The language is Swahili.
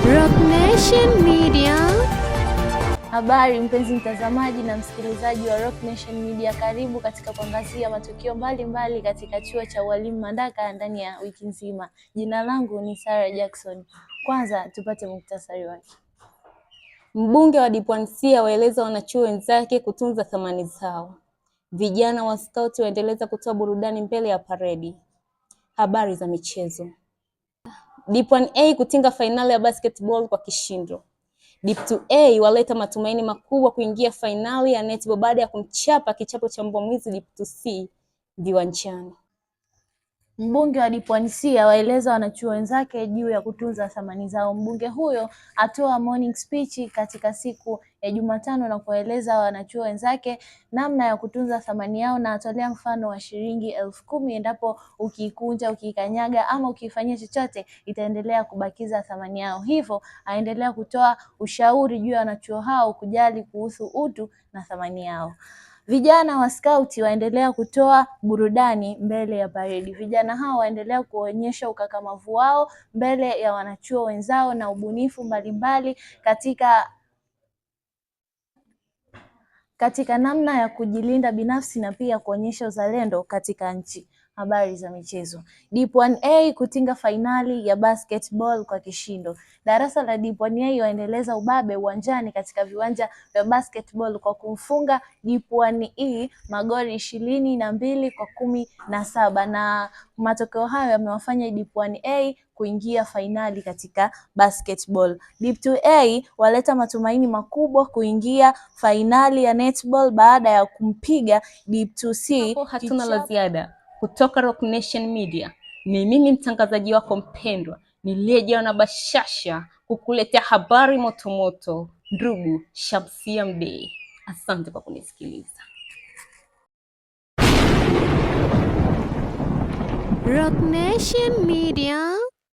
Rock Nation Media. Habari mpenzi mtazamaji na msikilizaji wa Rock Nation Media, karibu katika kuangazia matukio mbalimbali katika chuo cha ualimu Mandaka ndani ya wiki nzima. Jina langu ni Sarah Jackson. Kwanza tupate muhtasari wake. Mbunge wa Dipwansia waeleza wanachuo wenzake kutunza thamani zao. Vijana wa Scout waendeleza kutoa burudani mbele ya paredi. Habari za michezo. Dipwan A kutinga fainali ya basketball kwa kishindo. Dip2A waleta matumaini makubwa kuingia fainali ya netball baada ya kumchapa kichapo cha mbwa mwizi Dip2C viwanjani. Mbunge wa Dipwansia waeleza wanachuo wenzake juu ya kutunza thamani zao. Mbunge huyo atoa morning speech katika siku ya Jumatano na kueleza wanachuo wenzake namna ya kutunza thamani yao, na atolea mfano wa shilingi 10,000 endapo ukiikunja, ukikanyaga ama ukifanyia chochote itaendelea kubakiza thamani yao. Hivyo aendelea kutoa ushauri juu ya wanachuo hao kujali kuhusu utu na thamani yao. Vijana wa Scout waendelea kutoa burudani mbele ya paredi. Vijana hao waendelea kuonyesha ukakamavu wao mbele ya wanachuo wenzao na ubunifu mbalimbali katika namna ya kujilinda binafsi na pia kuonyesha uzalendo katika nchi. Habari za michezo. Dip1A kutinga fainali ya basketball kwa kishindo. Darasa la Dip1A waendeleza ubabe uwanjani katika viwanja vya basketball kwa kumfunga Dip1E magoli 22-17, na matokeo hayo yamewafanya Dip1A kuingia fainali katika basketball. Dip2A waleta matumaini makubwa kuingia fainali ya netball baada ya kumpiga Dip2C. Hatuna la ziada. Kutoka Rock Nation Media, ni mimi mtangazaji wako mpendwa niliyejawa na bashasha kukuletea habari motomoto, ndugu Shamsia Mdee. Asante kwa kunisikiliza. Rock Nation Media.